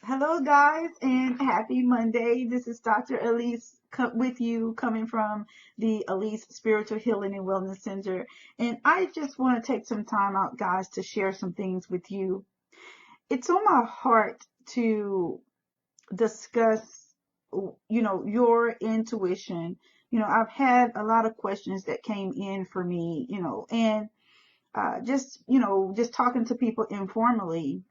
Hello, guys, and happy Monday. This is Dr. Alise with you, coming from the Alise Spiritual Healing and Wellness Center. And I just want to take some time out, guys, to share some things with you. It's on my heart to discuss, your intuition. I've had a lot of questions that came in for me, and just talking to people informally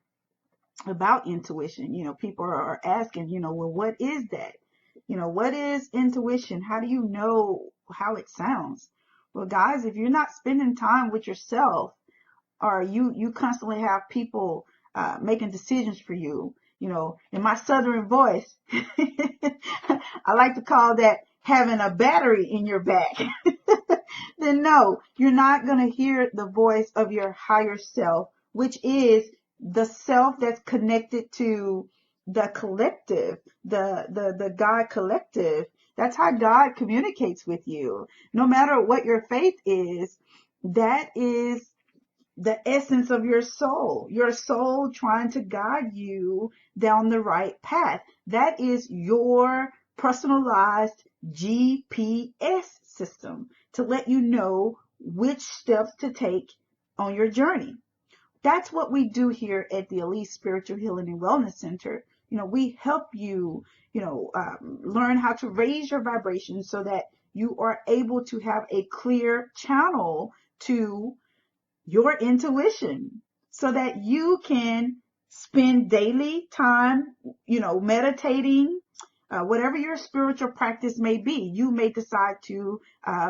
about intuition. People are asking, well, what is that? What is intuition? How do you know how it sounds? Well, guys, if you're not spending time with yourself, or you constantly have people making decisions for you, in my southern voice, I like to call that having a battery in your back. Then no, you're not going to hear the voice of your higher self, which is the self that's connected to the collective, the God collective. That's how God communicates with you. No matter what your faith is, that is the essence of your soul trying to guide you down the right path. That is your personalized GPS system to let you know which steps to take on your journey. That's what we do here at the Alise Spiritual Healing and Wellness Center. We help you, learn how to raise your vibration so that you are able to have a clear channel to your intuition so that you can spend daily time, meditating, whatever your spiritual practice may be. You may decide to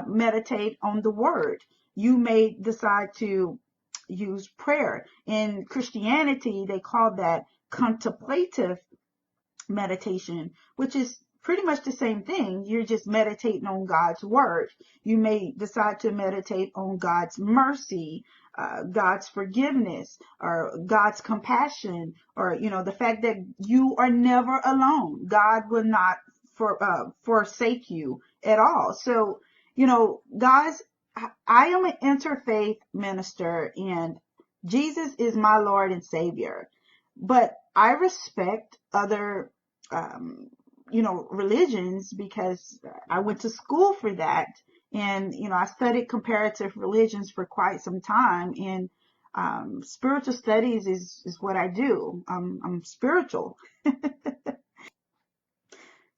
meditate on the word. You may decide to use prayer. In Christianity, they call that contemplative meditation, which is pretty much the same thing. You're just meditating on God's word. You may decide to meditate on God's mercy, God's forgiveness, or God's compassion, or, the fact that you are never alone. God will not forsake you at all. So, guys, I am an interfaith minister, and Jesus is my Lord and Savior. But I respect other, religions because I went to school for that. And, I studied comparative religions for quite some time. And spiritual studies is what I do. I'm spiritual.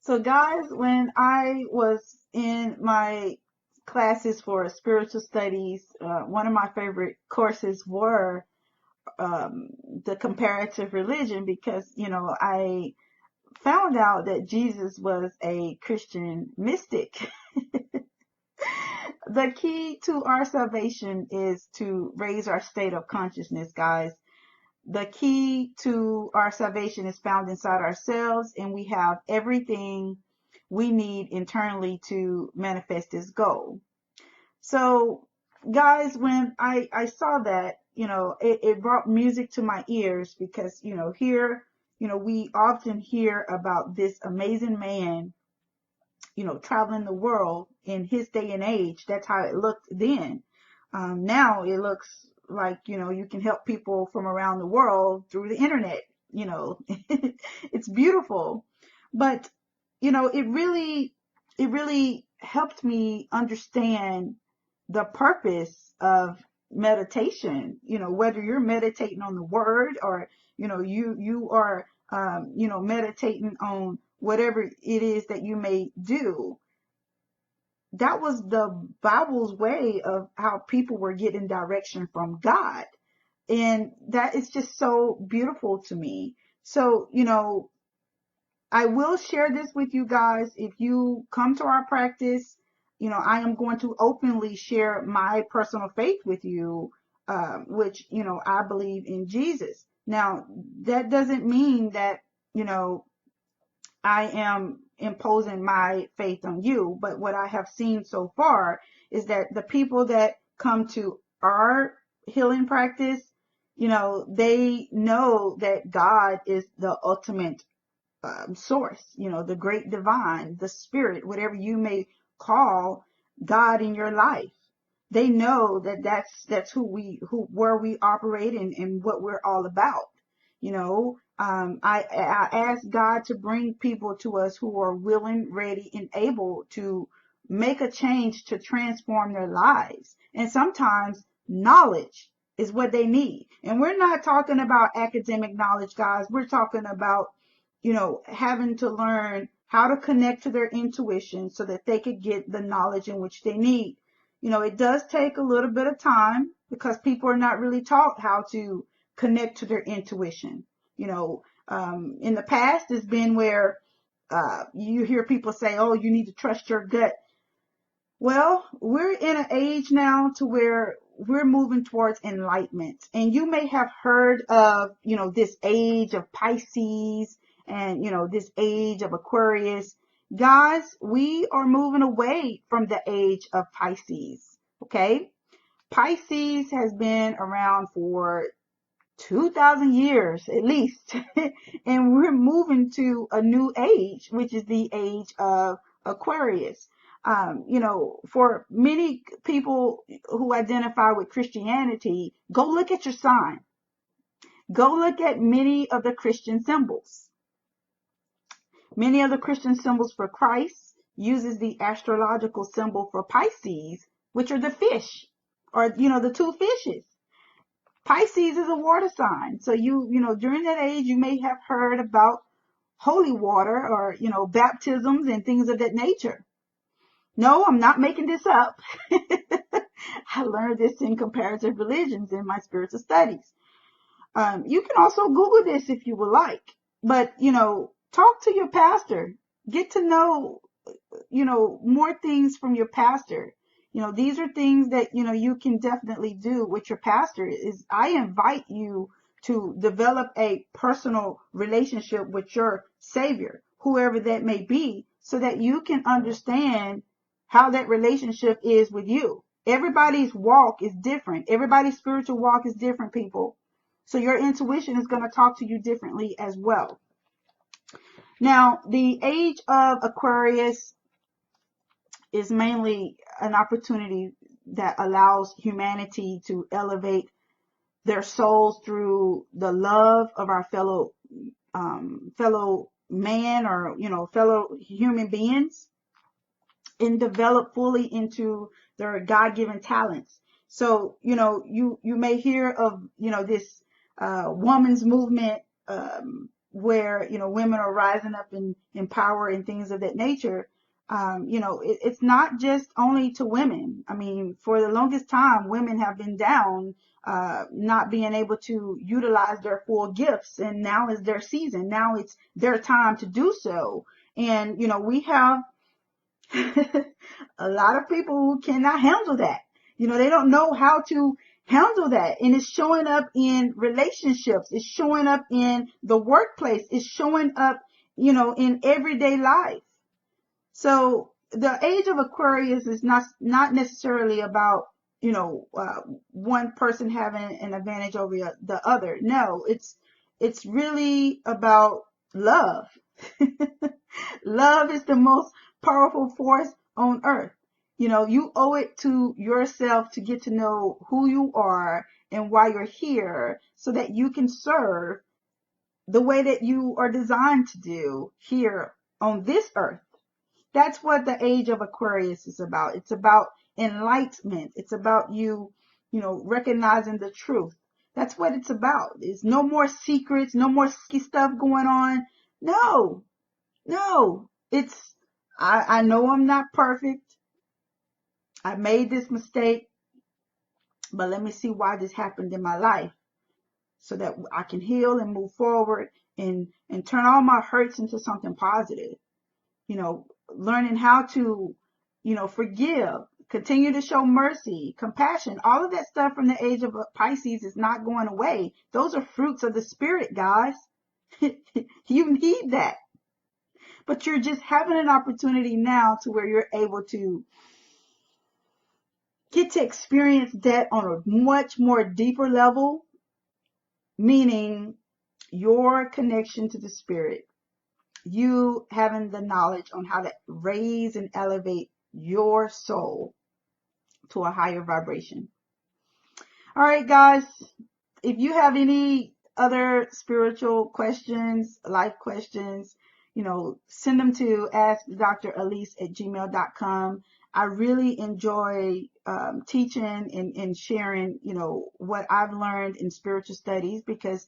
So, guys, when I was in my classes for spiritual studies, one of my favorite courses were the comparative religion because, I found out that Jesus was a Christian mystic. The key to our salvation is to raise our state of consciousness, guys. The key to our salvation is found inside ourselves, and we have everything we need internally to manifest this goal. So, guys, when I saw that, it brought music to my ears because, here, we often hear about this amazing man, traveling the world in his day and age. That's how it looked then. Now it looks like, you can help people from around the world through the internet. It's beautiful. But, it really helped me understand the purpose of meditation. Whether you're meditating on the word or, you are, meditating on whatever it is that you may do. That was the Bible's way of how people were getting direction from God. And that is just so beautiful to me. So, I will share this with you guys. If you come to our practice, I am going to openly share my personal faith with you, which, I believe in Jesus. Now, that doesn't mean that, I am imposing my faith on you. But what I have seen so far is that the people that come to our healing practice, they know that God is the ultimate source, the great divine, the spirit, whatever you may call God in your life. They know that that's where we operate and what we're all about. I ask God to bring people to us who are willing, ready, and able to make a change to transform their lives. And sometimes knowledge is what they need. And we're not talking about academic knowledge, guys. We're talking about, having to learn how to connect to their intuition so that they could get the knowledge in which they need. It does take a little bit of time because people are not really taught how to connect to their intuition. In the past, it's been where you hear people say, oh, you need to trust your gut. Well, we're in an age now to where we're moving towards enlightenment. And you may have heard of, this age of Pisces and, this age of Aquarius. Guys, we are moving away from the age of Pisces. Okay. Pisces has been around for 2,000 years at least. And we're moving to a new age, which is the age of Aquarius. For many people who identify with Christianity, go look at your sign. Go look at many of the Christian symbols. Many of the Christian symbols for Christ uses the astrological symbol for Pisces, which are the fish, or, the two fishes. Pisces is a water sign. So during that age, you may have heard about holy water or, baptisms and things of that nature. No, I'm not making this up. I learned this in comparative religions in my spiritual studies. You can also Google this if you would like, but, talk to your pastor, get to know, more things from your pastor. These are things that, you can definitely do with your pastor. I invite you to develop a personal relationship with your Savior, whoever that may be, so that you can understand how that relationship is with you. Everybody's walk is different. Everybody's spiritual walk is different, people. So your intuition is going to talk to you differently as well. Now, the age of Aquarius is mainly an opportunity that allows humanity to elevate their souls through the love of our fellow man, or fellow human beings, and develop fully into their God-given talents. So you may hear of this woman's movement, where women are rising up in power and things of that nature. It's not just only to women. I mean, for the longest time, women have been down, not being able to utilize their full gifts. And now is their season. Now it's their time to do so. And, we have a lot of people who cannot handle that. They don't know how to handle that. And it's showing up in relationships. It's showing up in the workplace. It's showing up, in everyday life. So the age of Aquarius is not necessarily about, one person having an advantage over the other. No, it's really about love. Love is the most powerful force on earth. You owe it to yourself to get to know who you are and why you're here, so that you can serve the way that you are designed to do here on this earth. That's what the age of Aquarius is about. It's about enlightenment. It's about you recognizing the truth. That's what it's about. There's no more secrets, no more stuff going on. No. I know I'm not perfect. I made this mistake, but let me see why this happened in my life, so that I can heal and move forward and turn all my hurts into something positive. Learning how to, forgive, continue to show mercy, compassion, all of that stuff from the age of Pisces is not going away. Those are fruits of the spirit, guys. You need that. But you're just having an opportunity now to where you're able to get to experience that on a much more deeper level, meaning your connection to the spirit, you having the knowledge on how to raise and elevate your soul to a higher vibration. All right, guys, if you have any other spiritual questions, life questions, send them to AskDrAlise@gmail.com. I really enjoy teaching and sharing, what I've learned in spiritual studies, because,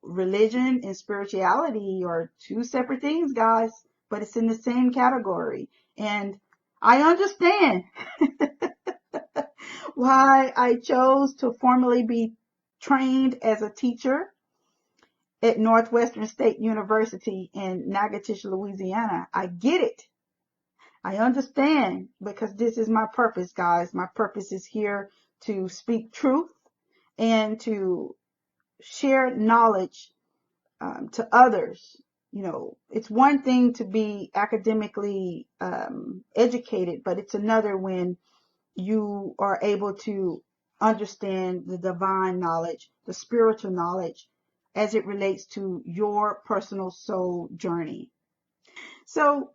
religion and spirituality are two separate things, guys, but it's in the same category. And I understand why I chose to formally be trained as a teacher at Northwestern State University in Natchitoches, Louisiana. I get it. I understand, because this is my purpose, guys. My purpose is here to speak truth and to share knowledge to others. It's one thing to be academically educated, but it's another when you are able to understand the divine knowledge, the spiritual knowledge, as it relates to your personal soul journey. So,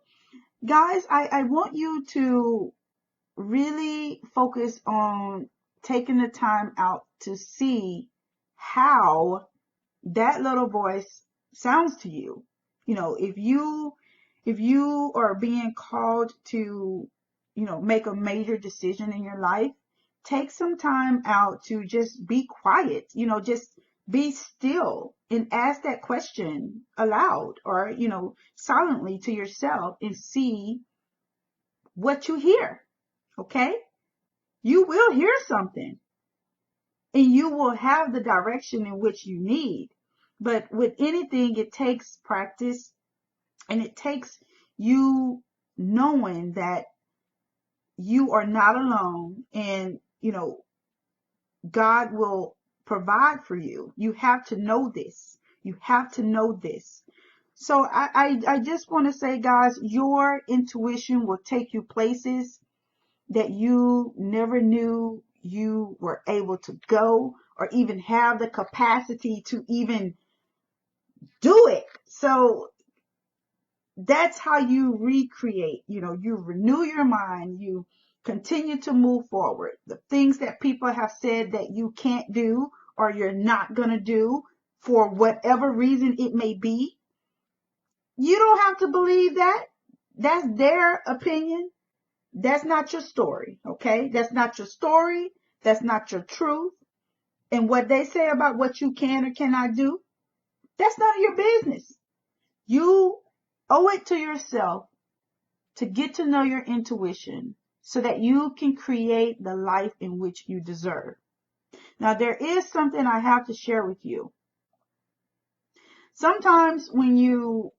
guys, I want you to really focus on taking the time out to see how that little voice sounds to you. If you are being called to, make a major decision in your life, take some time out to just be quiet, just be still and ask that question aloud, or, silently to yourself, and see what you hear. Okay? You will hear something, and you will have the direction in which you need. But with anything, it takes practice, and it takes you knowing that you are not alone, and, God will provide for you. You have to know this. You have to know this. So I just want to say, guys, your intuition will take you places that you never knew you were able to go, or even have the capacity to even do it. So that's how you recreate, you renew your mind, you continue to move forward. The things that people have said that you can't do, or you're not going to do for whatever reason it may be, you don't have to believe that. That's their opinion. That's not your story, okay? That's not your story. That's not your truth. And what they say about what you can or cannot do, that's none of your business. You owe it to yourself to get to know your intuition, so that you can create the life in which you deserve. Now, there is something I have to share with you. Sometimes when you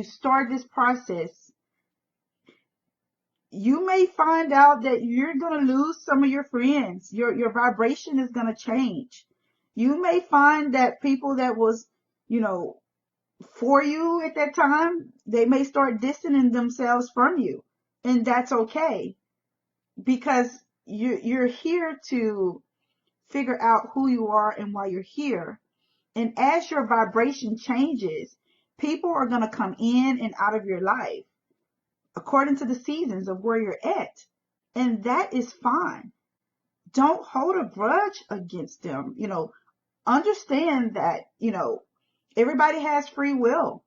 start this process, you may find out that you're going to lose some of your friends. Your vibration is going to change. You may find that people that was, for you at that time, they may start distancing themselves from you. And that's okay, because you're here to figure out who you are and why you're here. And as your vibration changes, people are going to come in and out of your life according to the seasons of where you're at. And that is fine. Don't hold a grudge against them. Understand that, everybody has free will.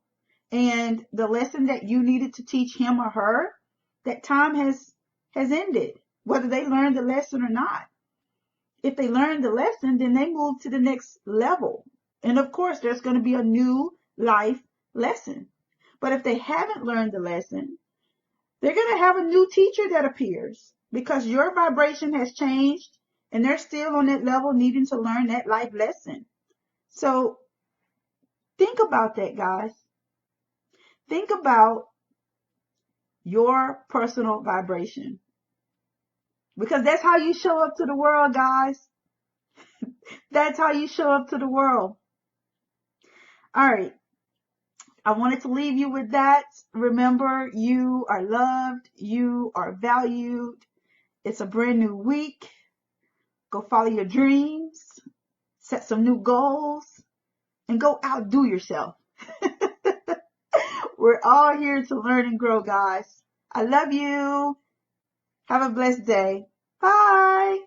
And the lesson that you needed to teach him or her, that time has ended, whether they learned the lesson or not. If they learned the lesson, then they move to the next level. And of course, there's going to be a new life lesson. But if they haven't learned the lesson, they're going to have a new teacher that appears, because your vibration has changed and they're still on that level needing to learn that life lesson. So think about that, guys. Think about your personal vibration, because that's how you show up to the world, guys. That's how you show up to the world. All right. I wanted to leave you with that. Remember, you are loved. You are valued. It's a brand new week. Go follow your dreams. Set some new goals. And go outdo yourself. We're all here to learn and grow, guys. I love you. Have a blessed day. Bye.